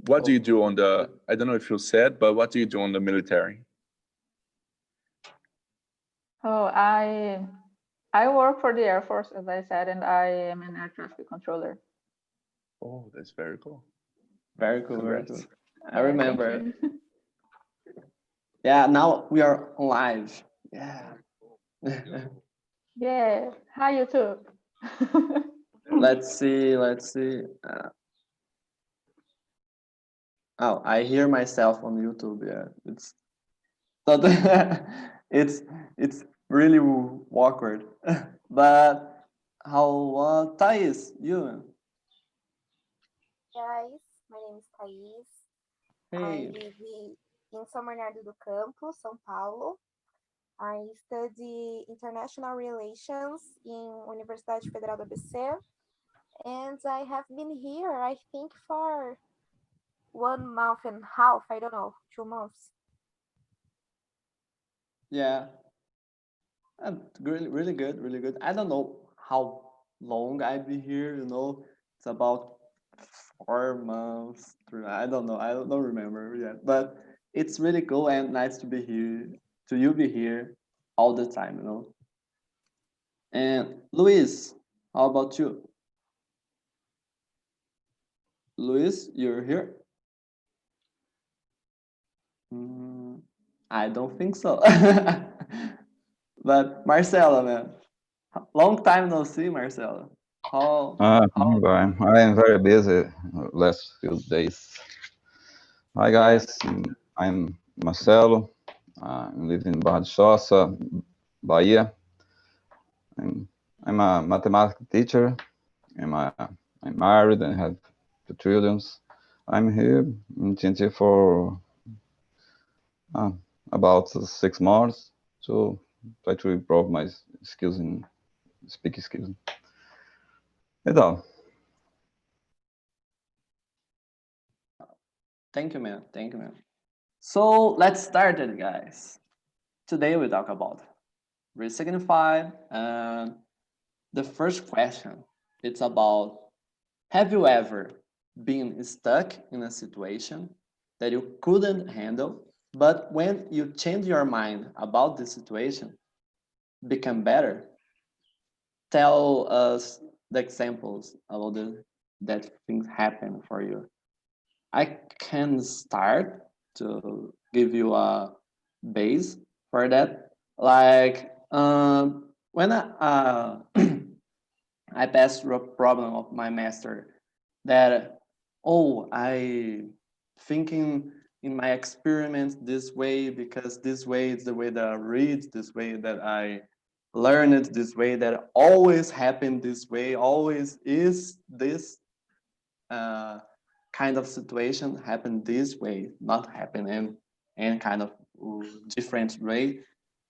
what do you do on the, I don't know if you said, but what do you do on the military? Oh, I work for the Air Force, as I said, and I am an air traffic controller. Oh, that's very cool. Very cool, very Congrats. cool. I remember. Thank you. Yeah, now we are live. Yeah. Yeah. Hi, YouTube. Let's see. Oh, I hear myself on YouTube. Yeah, it's so it's really awkward. But how, Thais, you? Guys, my name is Thaís. I Hey, live in São Bernardo do Campo, São Paulo. I study international relations in Universidade Federal do ABC, and I have been here, I think, for 1 month and a half. I don't know, 2 months. yeah, really, really good, really good. I don't know how long I've been here. It's about 4 months. I don't know. I don't remember yet, but it's really cool and nice to be here. To you be here all the time. And Luis, how about you? Luis, you're here? I don't think so. But Marcelo, man, long time no see, Marcelo. How? I am very busy last few days. Hi guys, I'm Marcelo. I live in Barra de Choça, Bahia. I'm a mathematics teacher. I'm married and have 2 children. I'm here in TNT for about 6 months to try to improve my skills in speaking skills. Então, Thank you, man. Thank you, man. So let's start it, guys. Today we talk about Resignify, and the first question, it's about, have you ever been stuck in a situation that you couldn't handle, but when you change your mind about the situation, become better? Tell us the examples about that things happen for you. I can start to give you a base for that. Like, when I passed through a problem of my master that, I thinking in my experiments this way because this way is the way that I read, this way that I learn it, this way that always happened this way, always is this kind of situation happen this way, not happen in any kind of different way.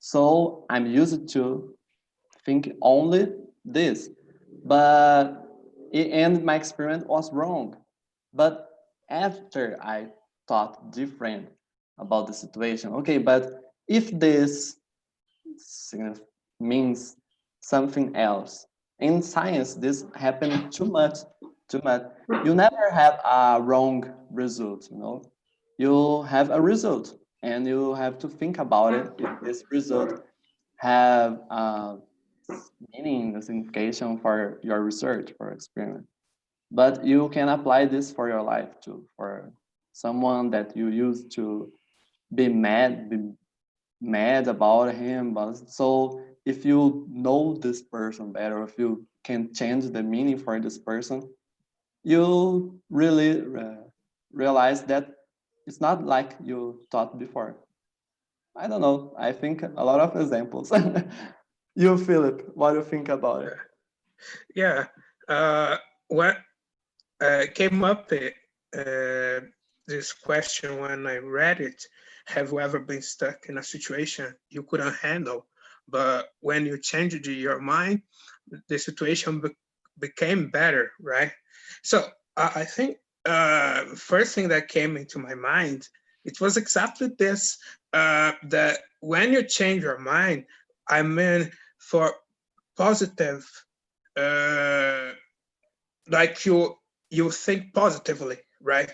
So I'm used to think only this, but and my experiment was wrong. But after I thought different about the situation, okay, but if this means something else, in science this happened too much. You never have a wrong result. You have a result and you have to think about it if this result have meaning, a signification for your research, for experiment. But you can apply this for your life too, for someone that you used to be mad about him. But so if you know this person better, if you can change the meaning for this person, you really realize that it's not like you thought before. I don't know. I think a lot of examples. You, Philip, what do you think about it? Yeah. What came up this question when I read it, have you ever been stuck in a situation you couldn't handle, but when you changed your mind, the situation became better, right? So I think first thing that came into my mind, it was exactly this, that when you change your mind, I mean for positive, like you think positively, right?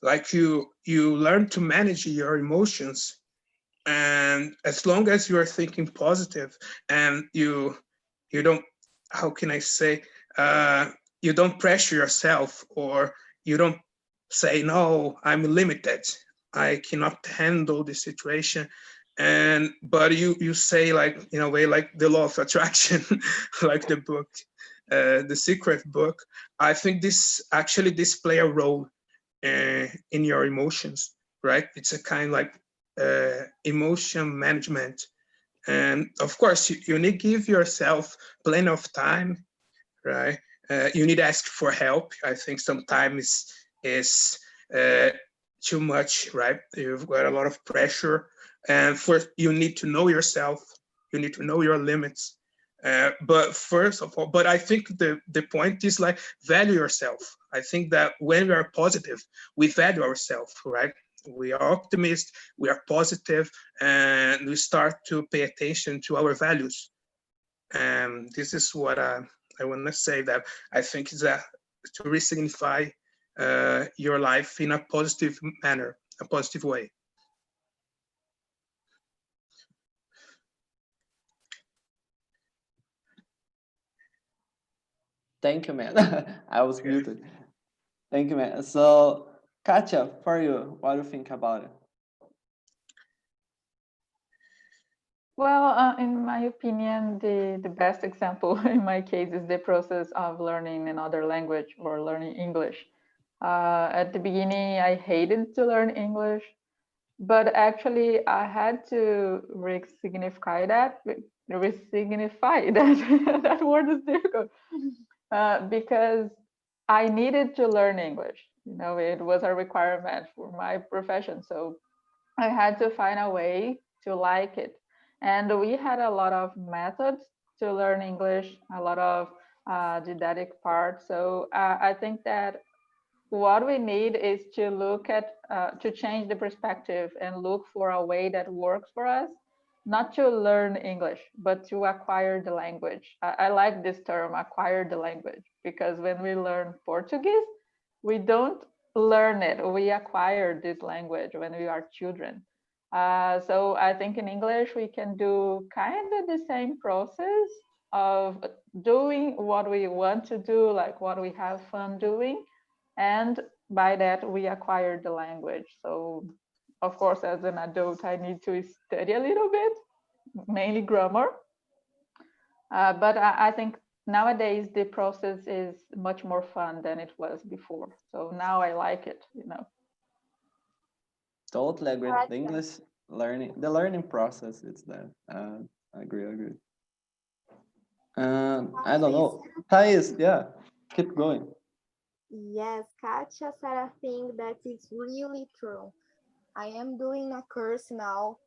Like you learn to manage your emotions, and as long as you are thinking positive and you don't, how can I say, you don't pressure yourself, or you don't say, no, I'm limited, I cannot handle this situation. But you say, like, in a way, like the law of attraction, like the book, the secret book. I think this play a role in your emotions, right? It's a kind like emotion management. And of course, you need to give yourself plenty of time, right? You need to ask for help. I think sometimes is too much, right? You've got a lot of pressure, and first you need to know yourself. You need to know your limits. But first of all, but I think the point is, like, value yourself. I think that when we are positive, we value ourselves, right? We are optimists, we are positive, and we start to pay attention to our values. And this is what I want to say, that I think is that to resignify your life in a positive manner, a positive way. Thank you, man. I was muted. Thank you, man. So, Katya, for you, what do you think about it? Well, in my opinion, the best example in my case is the process of learning another language or learning English. At the beginning, I hated to learn English, but actually I had to resignify that. Resignify that. That word is difficult because I needed to learn English. You know, it was a requirement for my profession, so I had to find a way to like it. And we had a lot of methods to learn English, a lot of didactic parts. So I think that what we need is to look at, to change the perspective and look for a way that works for us, not to learn English, but to acquire the language. I like this term, acquire the language, because when we learn Portuguese, we don't learn it, we acquire this language when we are children. So I think in English, we can do kind of the same process of doing what we want to do, like what we have fun doing. And by that, we acquire the language. So of course, as an adult, I need to study a little bit, mainly grammar. But I think nowadays the process is much more fun than it was before. So now I like it, you know. Totally agree. Right, The yeah. English learning, the learning process, it's that. I agree. I don't know. Thais, yeah, keep going. Yes, Katya said a thing that is really true. I am doing a course now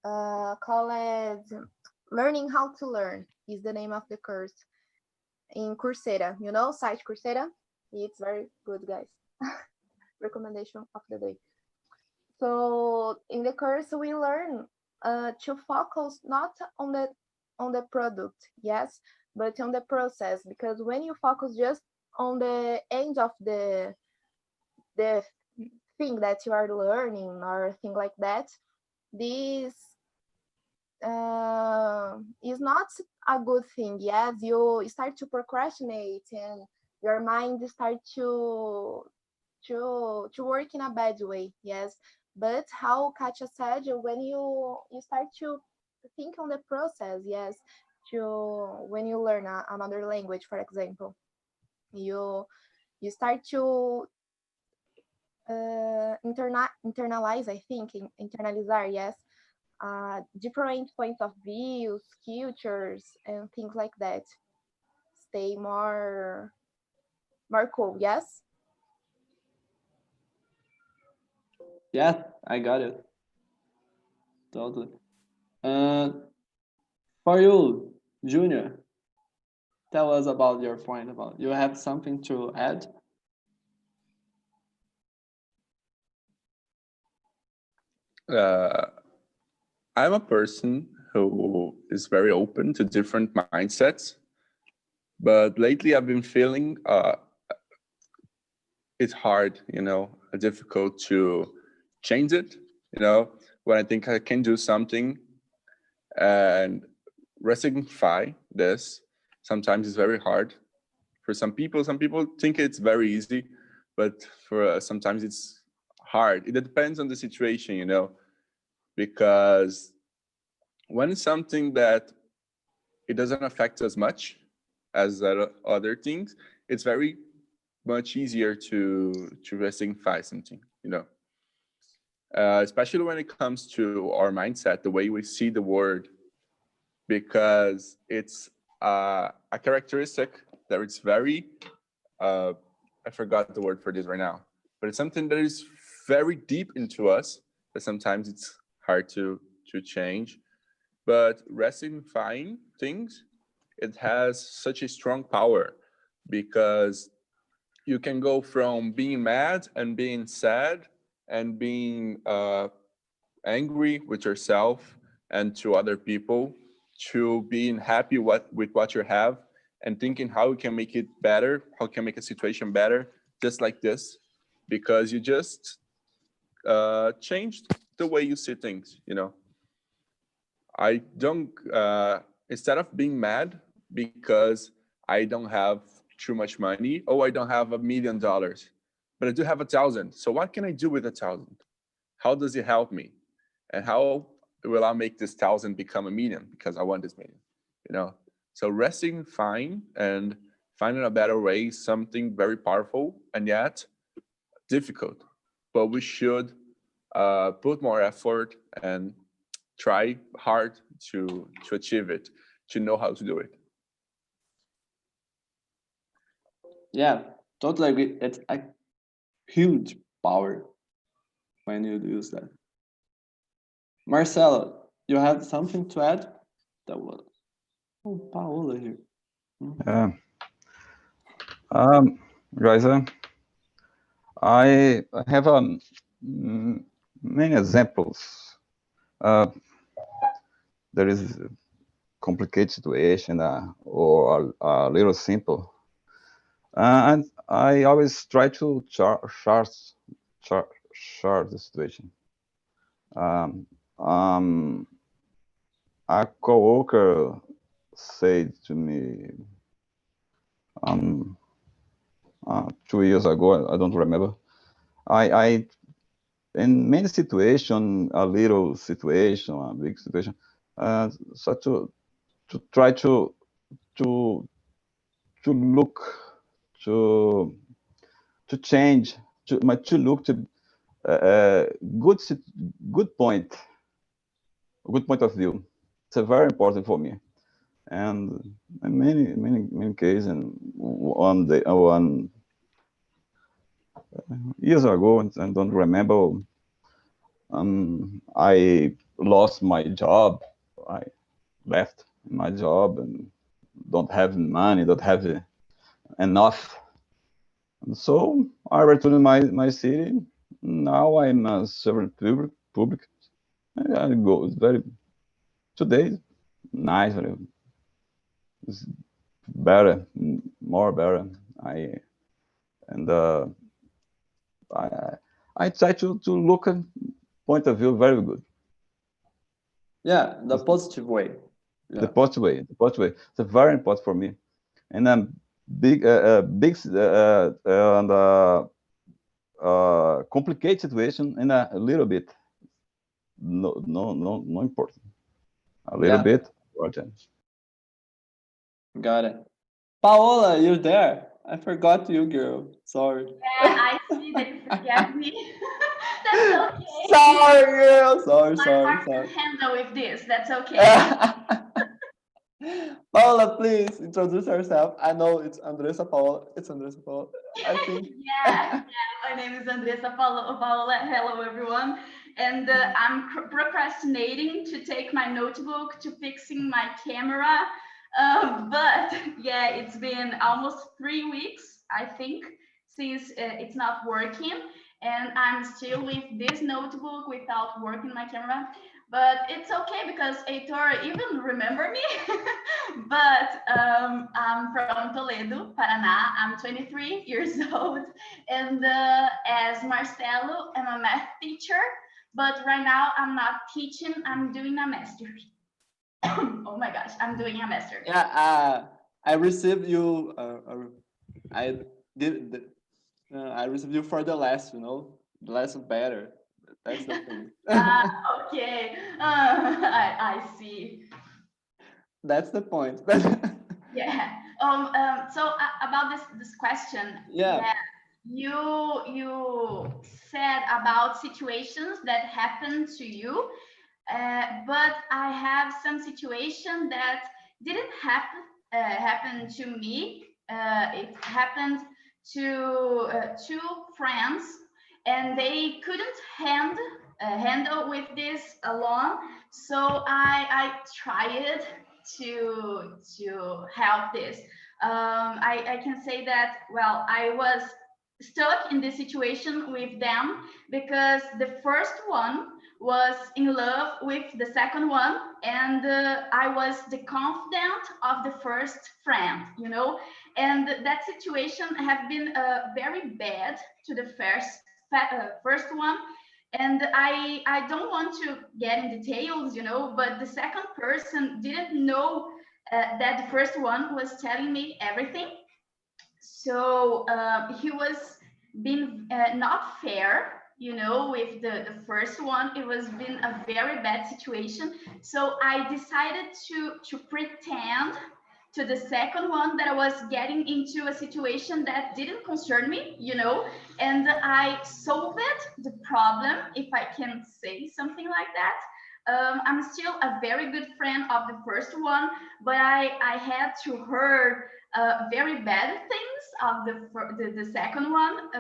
called Learning How to Learn is the name of the course in Coursera. You know, site Coursera? It's very good, guys. Recommendation of the day. So in the course, we learn to focus not on the product, yes, but on the process. Because when you focus just on the end of the thing that you are learning or thing like that, this is not a good thing. Yes, you start to procrastinate and your mind start to work in a bad way. Yes, but how Katya said, when you start to think on the process, yes, to when you learn another language, for example, you start to internalize, I think, internalizar, yes, different points of views, cultures, and things like that. Stay more cool, yes? Yeah, I got it. Totally. For you, Junior, tell us about your point about. You have something to add? I'm a person who is very open to different mindsets, but lately I've been feeling it's hard, difficult to change it, when I think I can do something and resignify this. Sometimes it's very hard for some people. Some people think it's very easy, but for sometimes it's hard. It depends on the situation, because when it's something that it doesn't affect us much as other things, it's very much easier to resignify something, especially when it comes to our mindset, the way we see the world, because it's a characteristic that it's very, I forgot the word for this right now, but it's something that is very deep into us that sometimes it's hard to change. But resignifying things, it has such a strong power, because you can go from being mad and being sad and being angry with yourself and to other people, to being happy with what you have and thinking how you can make it better, how you can make a situation better, just like this, because you just changed the way you see things, I don't, instead of being mad because I don't have too much money, I don't have $1 million, but I do have 1,000. So what can I do with 1,000? How does it help me? And how will I make this 1,000 become 1,000,000? Because I want this 1,000,000, So resting fine and finding a better way is something very powerful and yet difficult. But we should put more effort and try hard to achieve it, to know how to do it. Yeah, totally agree. It's a huge power when you use that. Marcelo, you have something to add? That was Paola here. Yeah. Guys, I have many examples. There is a complicated situation or a little simple, and I always try to chart the situation. A coworker said to me 2 years ago, I don't remember. I in many situations, a little situation, a big situation, so to try to look to change to look to good point, good point of view. It's very important for me, and in many cases, and one years ago, I don't remember. I lost my job. I left my job and don't have money, don't have enough. And so I returned my city. Now I'm a servant public. I go. It's very today nice. It's better, more better. I try to look at point of view very good. Yeah, the positive way. Yeah. The positive way. It's very important for me, and big and complicated situation in a little bit. No important. A little bit important. Got it. Paola, you're there. I forgot you, girl. Sorry. Yeah, I see that you forget me. That's okay. Sorry, girl. Sorry. Can handle with this. That's okay. Paola, please introduce yourself. I know it's Andressa Paola. It's Andressa Paola, I think. Yeah. My name is Andressa Paola. Hello, everyone. And I'm procrastinating to take my notebook to fixing my camera. But yeah, it's been almost 3 weeks, I think, since it's not working. And I'm still with this notebook without working my camera. but it's okay because Heitor even remember me. But I'm from Toledo, Paraná. I'm 23 years old, and as Marcelo, I'm a math teacher. But right now I'm not teaching. I'm doing a master's. Oh my gosh, I'm doing a master. Yeah, I received you. I did. I received you for the last. The lesson better. That's the thing. Okay, I see. That's the point. Yeah. So about this question, Yeah. you said about situations that happen to you, but I have some situation that didn't happen to me. It happened to two friends, and they couldn't handle with this alone. So I tried to help this. I can say that, well, I was stuck in this situation with them because the first one was in love with the second one, and I was the confidant of the first friend, and that situation have been very bad to the first one. And I don't want to get in details, but the second person didn't know that the first one was telling me everything. So he was being not fair, with the first one. It was been a very bad situation. So I decided to pretend to the second one that I was getting into a situation that didn't concern me, and I solved the problem, if I can say something like that. I'm still a very good friend of the first one, but I had to hear very bad things of the second one.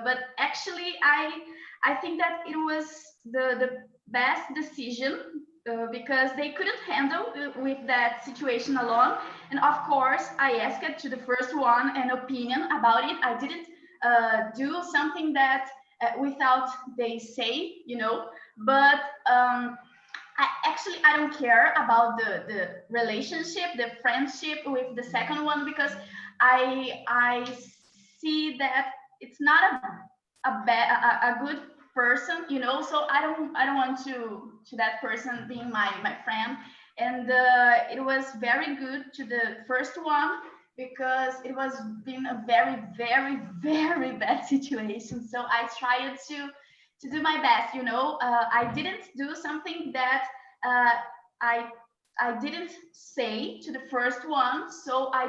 But actually, I think that it was the best decision because they couldn't handle with that situation alone. And of course, I asked to the first one an opinion about it. I didn't do something that without they say, but I don't care about the relationship, the friendship with the second one, because I see that it's not a good person, so I don't want to that person being my friend. And it was very good to the first one because it was been a very, very, very bad situation. So I tried to do my best. I didn't do something that I didn't say to the first one. So I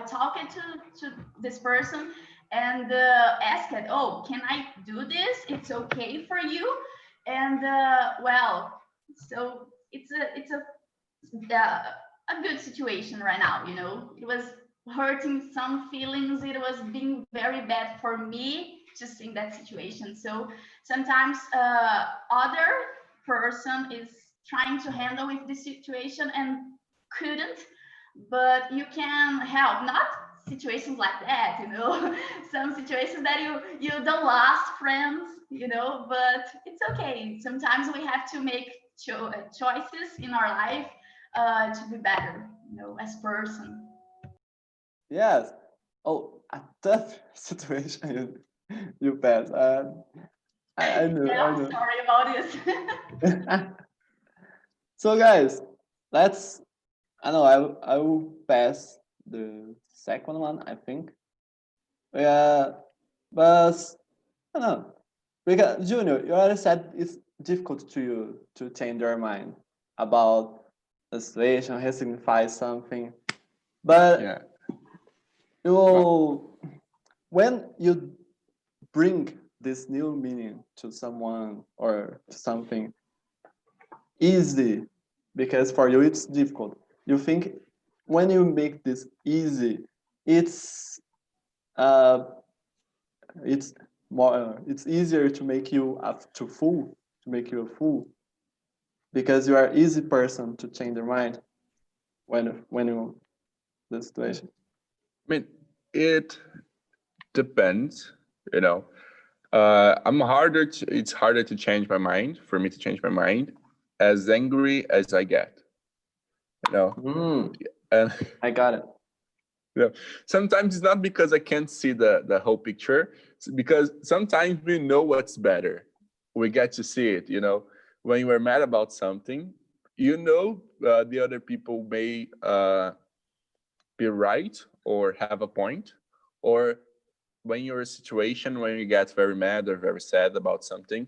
talked to this person and asked, oh, can I do this? It's okay for you? And well, so it's a good situation right now. It was hurting some feelings. It was being very bad for me just in that situation. So sometimes other person is trying to handle with this situation and couldn't, but you can help. Not situations like that, some situations that you don't lost friends, but it's okay. Sometimes we have to make choices in our life to be better, as person. Yes. Oh, a tough situation you pass. I know. Yeah, I I'm know. sorry about this. So guys, let's. I know. I will pass the second one, I think. Yeah, but I don't know, because Junior, you already said it's difficult to you to change your mind about a situation, resignify something. But Yeah. when you bring this new meaning to someone or to something easy, because for you it's difficult. You think when you make this easy, it's uh, it's more it's easier to make you to make you a fool, because you are easy person to change their mind when you the situation. I mean, it depends, you know. It's harder to change my mind, for me to change my mind. as angry as I get. And I got it. yeah, sometimes it's not because I can't see the whole picture. It's because sometimes we know what's better. We get to see it. When we're mad about something, the other people may be right or have a point, or when you're in a situation when you get very mad or very sad about something,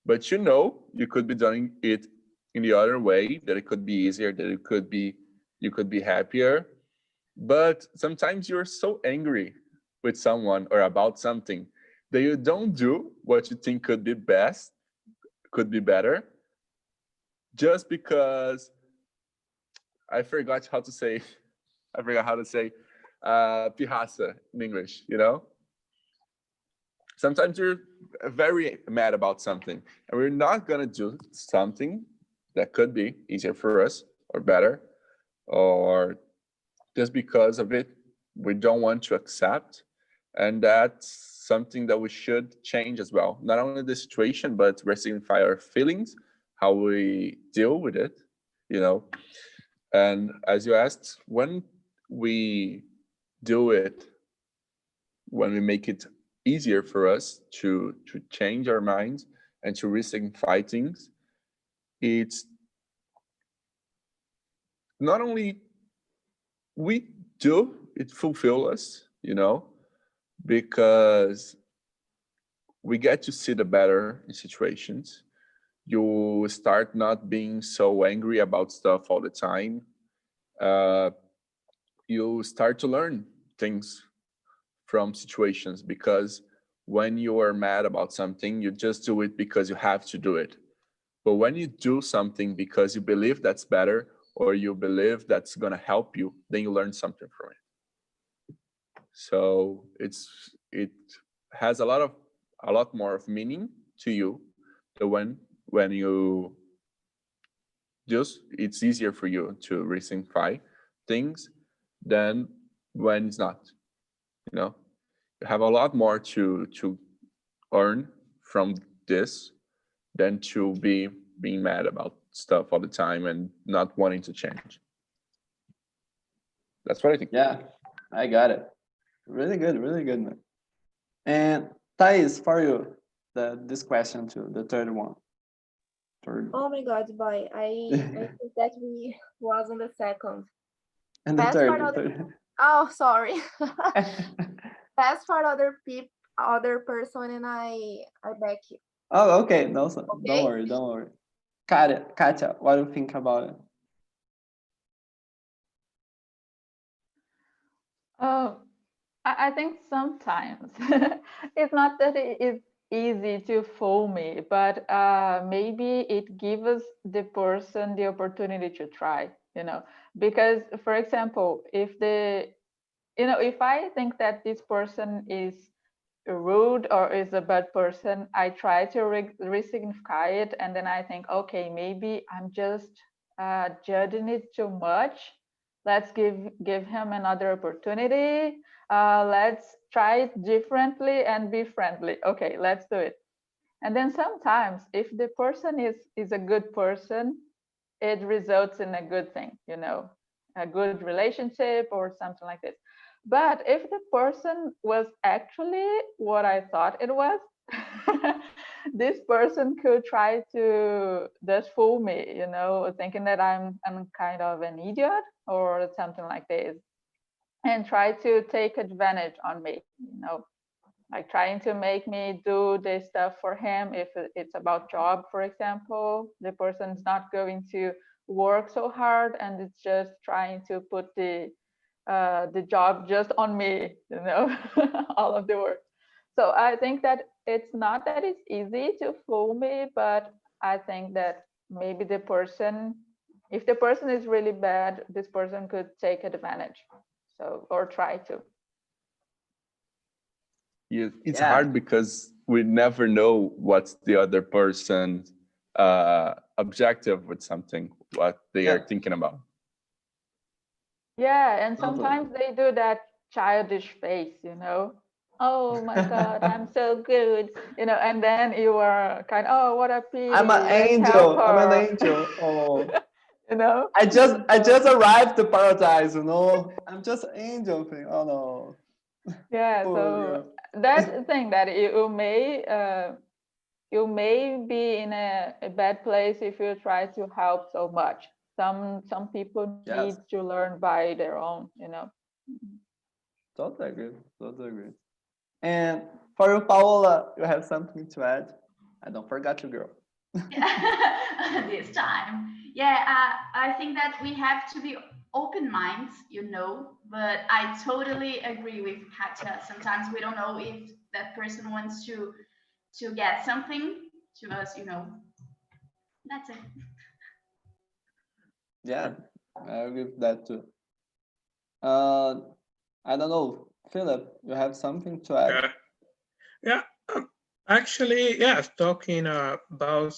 but you could be doing it in the other way, that it could be easier, that you could be happier. But sometimes you're so angry with someone or about something that you don't do what you think could be best, could be better, just because I forgot how to say pirraça in English, Sometimes you're very mad about something, and we're not gonna do something that could be easier for us or better, or just because of it, we don't want to accept. And that's something that we should change as well. Not only the situation, but resignify our feelings, how we deal with it, And as you asked, when we do it, when we make it easier for us to change our minds and to resignify things, it's not only it fulfills us, because we get to see the better in situations. You start not being so angry about stuff all the time. You start to learn things from situations, because when you are mad about something, you just do it because you have to do it. But when you do something because you believe that's better, or you believe that's going to help you, then you learn something from it. So it has a lot more of meaning to you than when you it's easier for you to resimplify things than when it's not. You have a lot more to earn from this than to be being mad about stuff all the time and not wanting to change. That's what I think. Yeah, I got it. Really good, man. And Thais, for you, this question too, the third one. Oh my God, boy, I think that we was on the second. And the Pass third, for Oh, sorry. Pass for other person, and I back you. Oh, okay. No, Okay? Don't worry. Katya, what do you think about it? I think sometimes it's not that it is easy to fool me, but maybe it gives the person the opportunity to try, because, for example, if I think that this person is rude or is a bad person, I try to resignify it, and then I think, okay, maybe I'm just judging it too much. Let's give him another opportunity. Let's try it differently and be friendly. Okay, let's do it. And then sometimes, if the person is a good person, it results in a good thing, a good relationship or something like this. But if the person was actually what I thought it was, this person could try to just fool me, thinking that I'm kind of an idiot or something like this, and try to take advantage on me, like trying to make me do this stuff for him. If it's about job, for example, the person's not going to work so hard, and it's just trying to put the job just on me, all of the work. So I think that it's not that it's easy to fool me, but I think that maybe if the person is really bad, this person could take advantage, or try to. Yeah, it's hard because we never know what's the other person's objective with something, what they are thinking about. Yeah, and sometimes they do that childish face, Oh my God, I'm so good. And then you are kind of, oh, what a pity. I'm an Let's help angel. I'm an her. angel. Oh, you know? I just So, arrived to paradise. I'm just an angel thing. Oh no, yeah, poor so girl. that's the thing that you may be in a bad place if you try to help so much. Some people need Yes, to learn by their own. totally agree. Totally agree. And for you, Paola, you have something to add? I don't forget you, girl. This time. Yeah, I think that we have to be open minds, but I totally agree with Katya. Sometimes we don't know if that person wants to get something to us. That's it. Yeah, I agree with that too. Uh, I don't know, Philip, you have something to add? Yeah, yeah. Actually, yeah. Talking about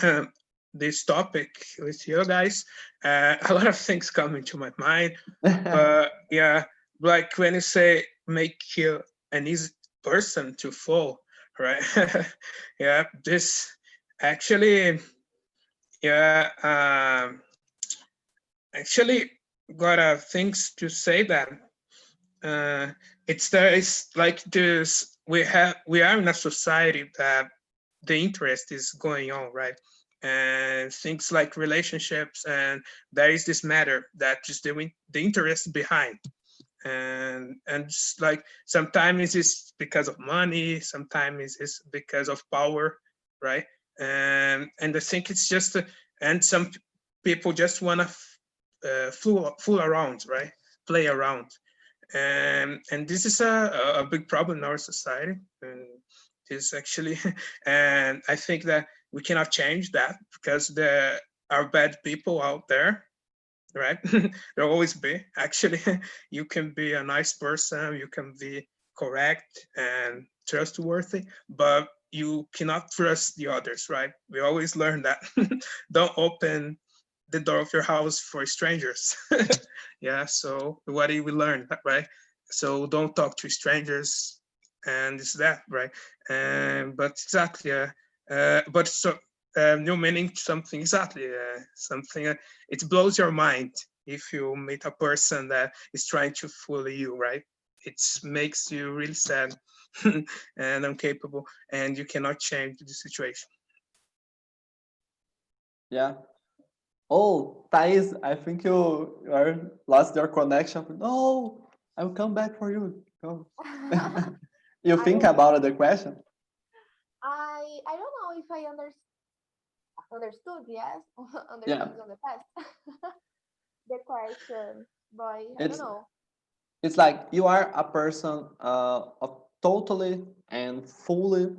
um, this topic with you guys, a lot of things come into my mind. But yeah, like when you say make you an easy person to fall, right? Yeah, this actually, yeah, actually got things to say that it's like this. We are in a society that the interest is going on, right? And things like relationships, and there is this matter that just the interest behind, and it's like sometimes it's because of money, sometimes it's because of power, right? And I think it's just and some people just want to fool around, right? Play around, and this is a big problem in our society, and this actually and I think that we cannot change that because there are bad people out there, right? There'll always be. Actually, you can be a nice person, you can be correct and trustworthy, but you cannot trust the others, right? We always learn that. Don't open the door of your house for strangers. Yeah, so what do we learn, right? So don't talk to strangers, and it's that, right? But exactly, but so new meaning something exactly, something it blows your mind if you meet a person that is trying to fool you, right? It makes you really sad and incapable, and you cannot change the situation. Yeah. Oh, Thais, I think you are lost your connection. No, I will come back for you. Go. You I think will. about the question? I don't know if I understood. Yes, Yeah, understood on the past the question, boy. I don't it's know. it's like you are a person of totally and fully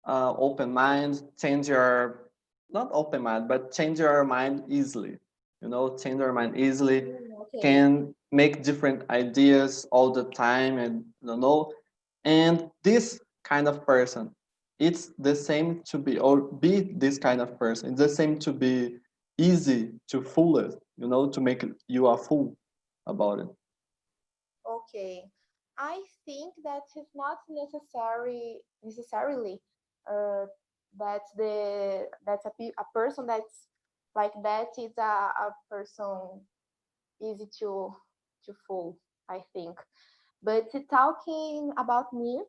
open mind. Change your not open mind, but change your mind easily. Change your mind easily. Okay. Can make different ideas all the time, and And this kind of person, it's the same to be or be this kind of person. It's the same to be easy to fool it. To make you a fool about it. Okay. I think that it's not necessarily uh, that's a person that's like that is a person easy to fool, I think. But talking about me,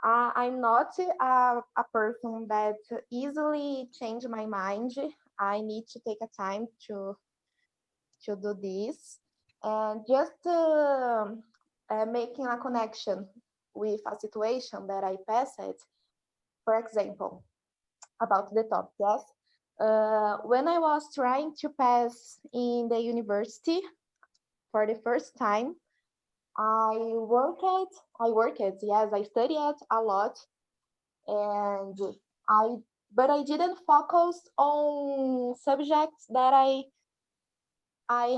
I'm not a person that easily change my mind. I need to take a time to do this, and just making a connection with a situation that I passed. For example, about the topic, yes. When I was trying to pass in the university for the first time, I worked. Yes, I studied a lot, and I but I didn't focus on subjects that I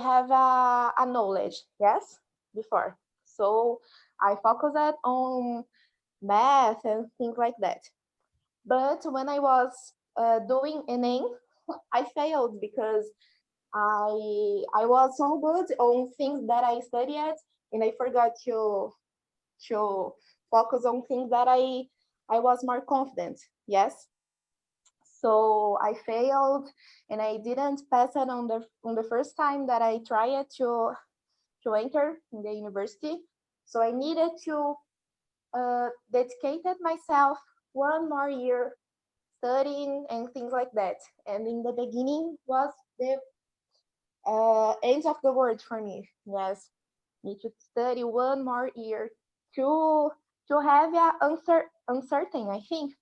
have a knowledge, yes, before. So I focused on math and things like that. But when I was doing Enem, I failed because I was so good on things that I studied, and I forgot to focus on things that I was more confident. Yes. So I failed and I didn't pass it on the first time that I tried to enter in the university. So I needed to dedicated myself one more year studying and things like that. And in the beginning was the end of the world for me. Yes, need to study one more year to have a uncertain, I think,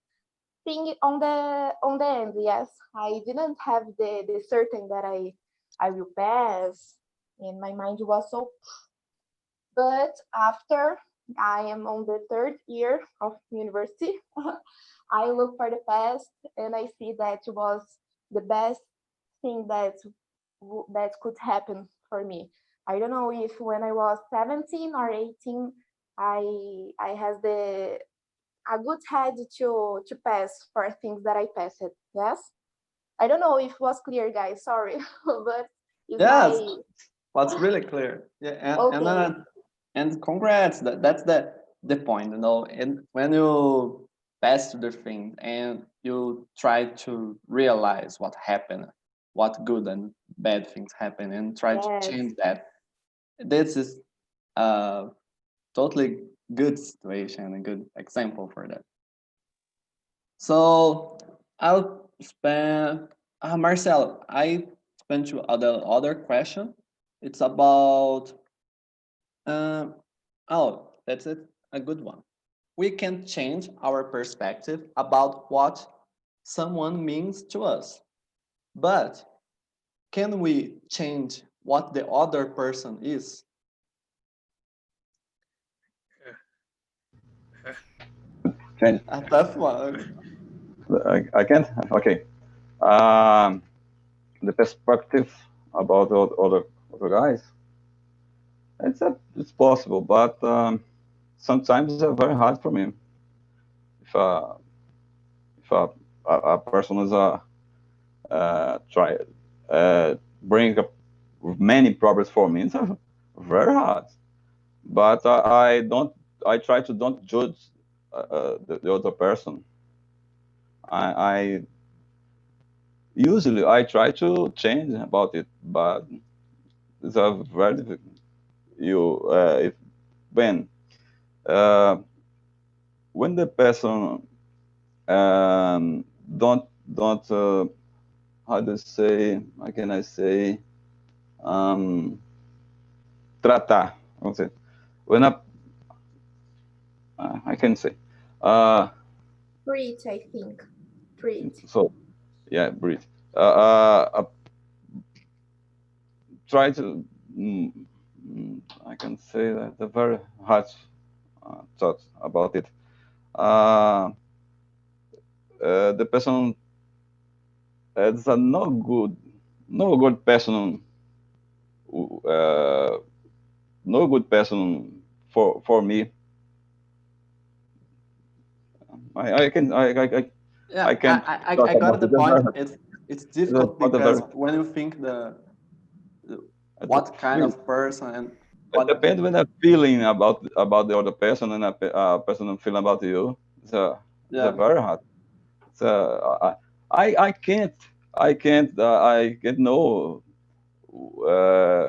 thing on the end. Yes, I didn't have the certain that I will pass, and my mind was so. But after I am on the third year of university, I look for the past and I see that was the best thing that could happen for me. I don't know if when I was 17 or 18, I has the a good head to pass for things that I passed. Yes. I don't know if it was clear, guys. Sorry, but it's Yes, my what's really clear. Yeah, okay. and congrats. That's the point, you know. And when you pass through the thing and you try to realize what happened, what good and bad things happen, and try to Yes. change that, this is a totally good situation, a good example for that. So I'll spend Marcel, I spent to other question. It's about oh, that's it, a good one. We can change our perspective about what someone means to us, but can we change what the other person is? Change. A tough one. I can't. Okay. Um, the perspective about other guys. It's possible, but sometimes it's very hard for me. If if a person is try bring up many problems for me, it's very hard. But I don't. I try to don't judge the other person. I usually I try to change about it, but it's a very you if when uh, when the person don't how to say how can I say um, tratar vamos dizer when I can say uh, Treat, I think. Treat. so yeah breathe try to I can say that the very hard thought about it uh, the person is a no good person uh, no good person for me. I can I Yeah, can't talk I got about the it. point. It's It's difficult about the very because when you think it's a what kind feel. of person and It what depends when a feeling about the other person and a person feeling about you. It's a yeah. very hard. It's I can't I can't know uh,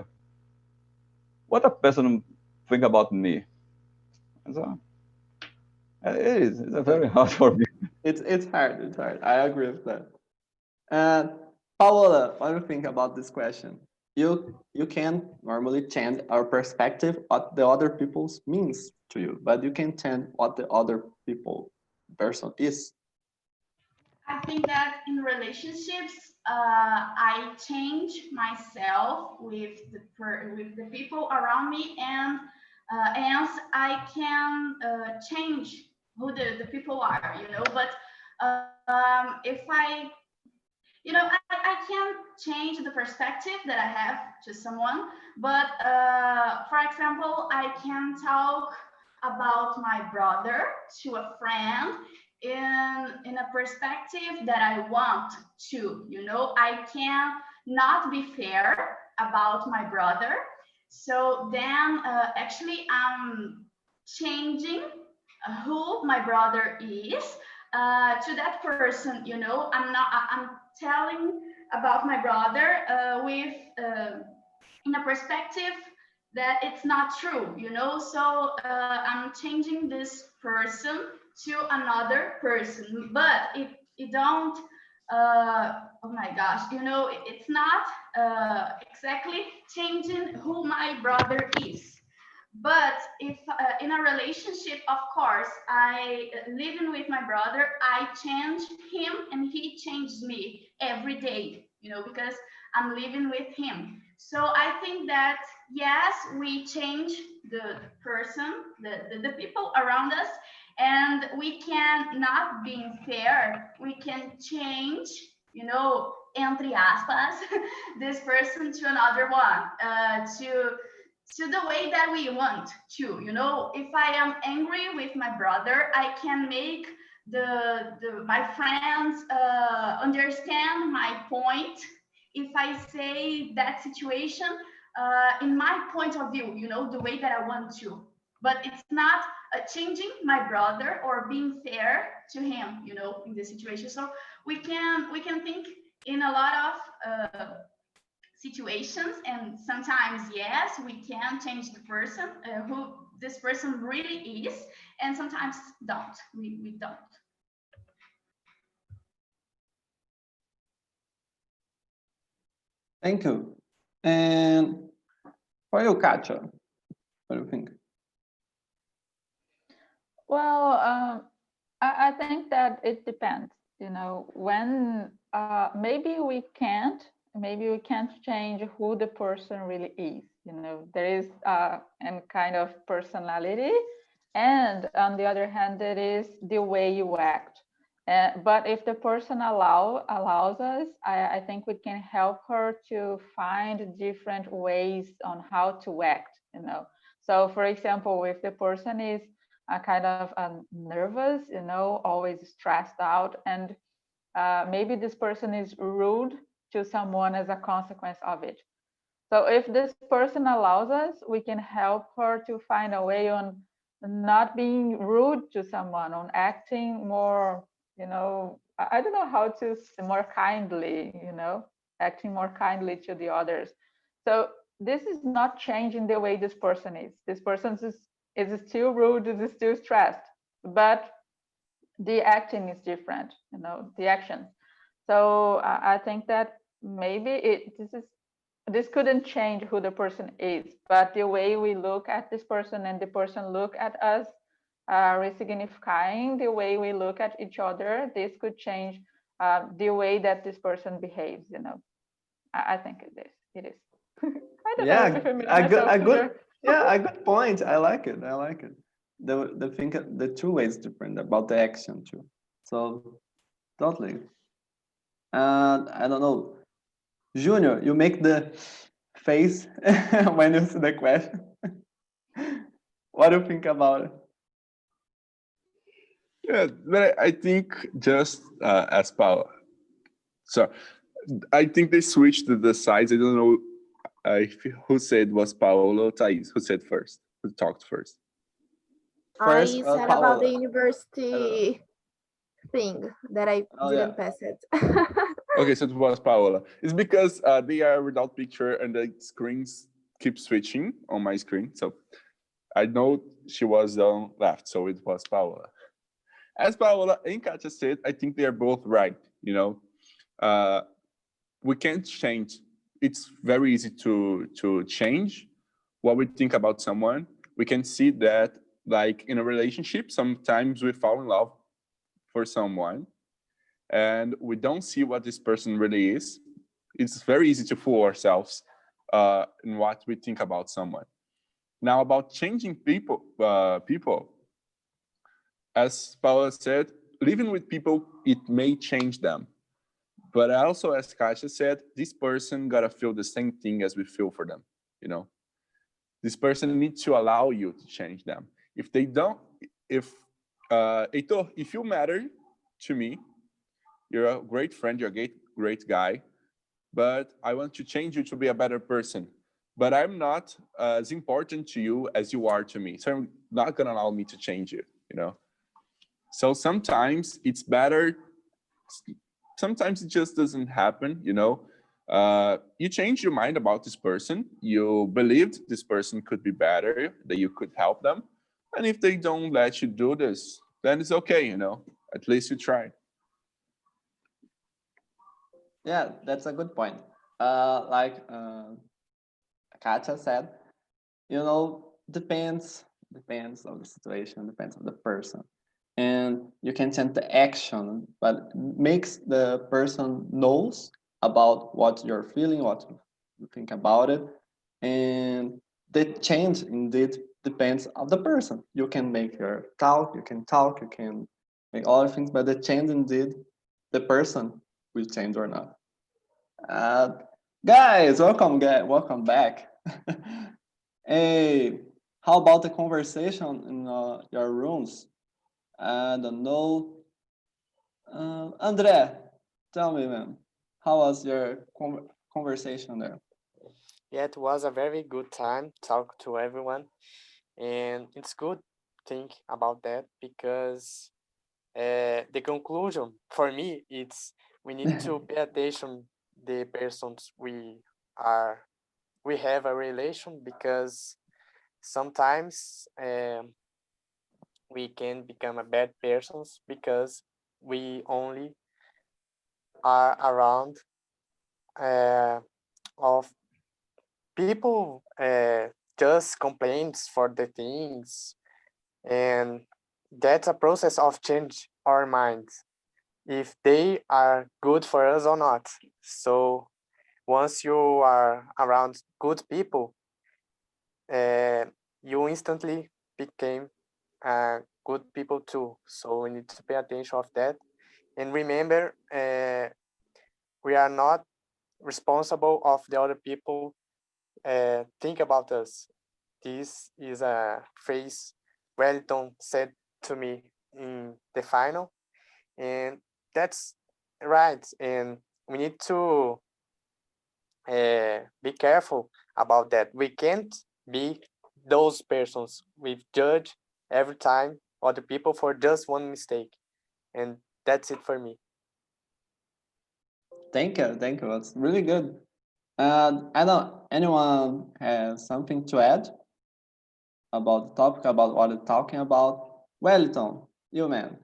what a person think about me. It's it is. It's a very hard for me. It's hard. It's hard. I agree with that. And Paola, what do you think about this question? You can normally change our perspective what the other people's means to you, but you can change what the other people person is. I think that in relationships, I change myself with with the people around me, and I can change who the people are, you know. But if I can't change the perspective that I have to someone, but for example, I can talk about my brother to a friend in a perspective that I want to, I can not be fair about my brother. So then actually I'm changing who my brother is to that person. You know, I'm telling about my brother with in a perspective that it's not true, you know. So I'm changing this person to another person, but it don't oh my gosh, you know, it's not exactly changing who my brother is. But if in a relationship, of course, I living with my brother, I change him and he changes me every day, you know, because I'm living with him. So I think that yes, we change the person, the people around us, and we can not being fair. We can change, you know, entre aspas, this person to another one, to the way that we want to. You know, if I am angry with my brother, I can make my friends understand my point if I say that situation in my point of view, you know, the way that I want to. But it's not changing my brother or being fair to him, you know, in the situation. So we can think in a lot of situations, and sometimes yes, we can change the person who this person really is, and sometimes don't. We don't. Thank you. And for you, Katja, what do you think? Well, I think that it depends. You know, when maybe we can't change who the person really is. You know, there is a kind of personality, and on the other hand, there is the way you act. But if the person allows us, I think we can help her to find different ways on how to act. You know, so for example, if the person is kind of nervous, you know, always stressed out, and maybe this person is rude to someone as a consequence of it. So if this person allows us, we can help her to find a way on not being rude to someone, on acting more, you know, I don't know how to say, more kindly, you know, acting more kindly to the others. So this is not changing the way this person is. This person is still rude, is still stressed, but the acting is different, you know, the action. So I think that maybe this couldn't change who the person is, but the way we look at this person and the person look at us, resignifying the way we look at each other, this could change the way that this person behaves. You know, I think it is. It is. I don't know if I made myself clear. Yeah, a good point. I like it. I like it. The two ways different about the action too. So totally. And I don't know, Junior, you make the face when you see the question. What do you think about it? Yeah, but I think just as Paula. So I think they switched the sides. I don't know who said was Paolo or Thais. Who said first? Who talked first? I First, said Paula. about the university thing that I didn't pass it. Okay, so it was Paola. It's because they are without picture and the screens keep switching on my screen. So I know she was on left, so it was Paola. As Paola and Katja said, I think they are both right. You know, we can't change. It's very easy to change what we think about someone. We can see that, like in a relationship, sometimes we fall in love for someone and we don't see what this person really is. It's very easy to fool ourselves in what we think about someone. Now, about changing people, as Paula said, living with people, it may change them. But also, as Kasia said, this person gotta feel the same thing as we feel for them. You know, this person needs to allow you to change them. If they don't, if Heitor, if you matter to me, you're a great friend, you're a great guy, but I want to change you to be a better person. But I'm not as important to you as you are to me. So I'm not gonna allow me to change you, you know. So sometimes it's better. Sometimes it just doesn't happen, you know. You change your mind about this person. You believed this person could be better, that you could help them. And if they don't let you do this, then it's okay, you know. At least you tried. Yeah, that's a good point. Like Katja said, you know, depends of the situation, depends on the person. And you can send the action, but makes the person knows about what you're feeling, what you think about it. And the change indeed depends of the person. You can make her talk, you can make all things, but the change indeed, the person will change or not. Uh, guys, welcome back. Hey, how about the conversation in your rooms? I don't know. André, tell me, man, how was your conversation there? Yeah, it was a very good time talk to everyone, and it's good think about that because the conclusion for me it's we need to pay attention the persons are we have a relation because sometimes we can become a bad persons because we only are around uh, of people just complaints for the things, and that's a process of change our minds if they are good for us or not. So once you are around good people, uh, you instantly became good people too. So we need to pay attention of that and remember we are not responsible of the other people think about us. This is a phrase Wellington said to me in the final, and that's right. And we need to be careful about that. We can't be those persons we judge every time other people for just one mistake, and that's it for me. Thank you. That's really good. I don't. Anyone has something to add about the topic, about what we're talking about? Wellington, you man,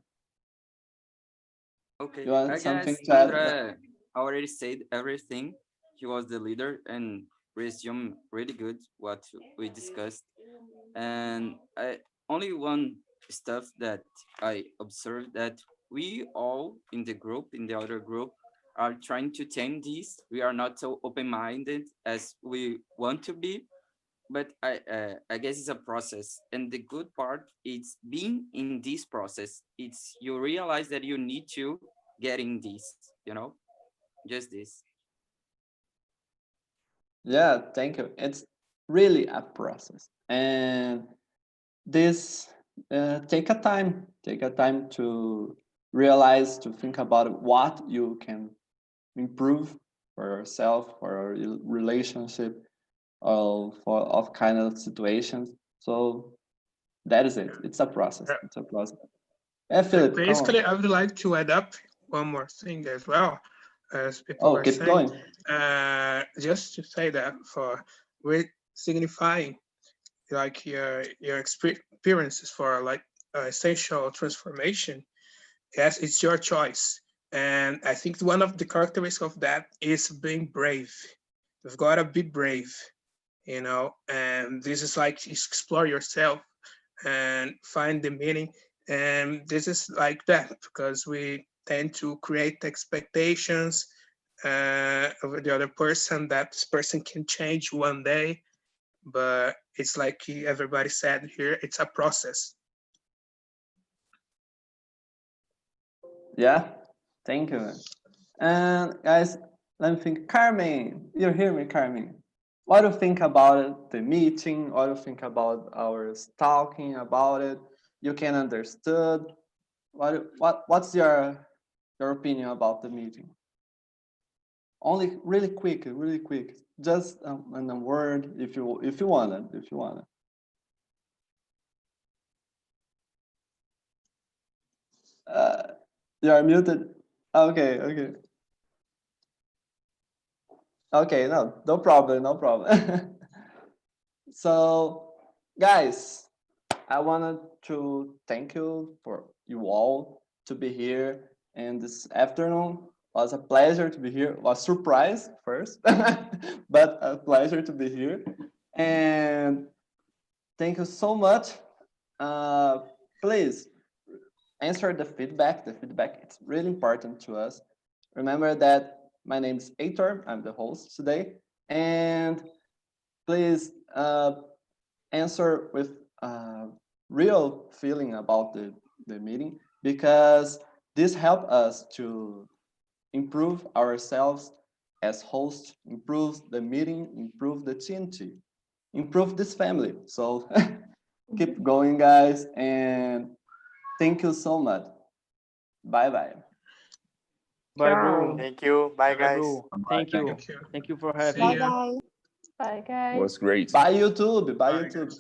Okay, you want I something guess to add? Andre already said everything. He was the leader and resumed really good what we discussed. And I only one stuff that I observed that we all in the group, in the other group, are trying to tame this. We are not so open-minded as we want to be, but I guess it's a process, and the good part is being in this process. It's you realize that you need to get in this, just this. Yeah, thank you. It's really a process, and this take a time to realize, to think about what you can improve for yourself, for your relationship, of kind of situations. So that is it. It's a process. Yeah. It's a process. Yeah, Philip, come on. Basically, I would like to add up one more thing as well, as people Oh, were keep saying, going. just to say that for signifying like your experiences for like essential transformation, yes, it's your choice. And I think one of the characteristics of that is being brave. You've got to be brave, you know, and this is like explore yourself and find the meaning. And this is like that because we tend to create expectations over the other person that this person can change one day, but it's like everybody said here, it's a process. Yeah, thank you. And guys, let me think. Carmen, you hear me, Carmen? What do you think about it, the meeting? What do you think about our talking about it? You can understood. What's your opinion about the meeting? Only really quick. Just in a word, if you want it, if you want it. You are muted. Okay, okay. Okay, no problem, no problem. So, guys, I wanted to thank you for you all to be here. And this afternoon was a pleasure to be here. Was surprise first, but a pleasure to be here. And thank you so much. Please answer the feedback. The feedback is really important to us. Remember that my name is Aitor. I'm the host today. And please answer with real feeling about the meeting, because this helps us to improve ourselves as hosts, improve the meeting, improve the TNT, improve this family. So keep going, guys, and thank you so much. Bye-bye. Bye, bro. Thank you. Bye, Bye, guys. bro. Thank you. Thank you. Thank you for See having me. ya. Bye, guys. Bye, guys. Was great. Bye, YouTube. Bye, Bye, YouTube. guys.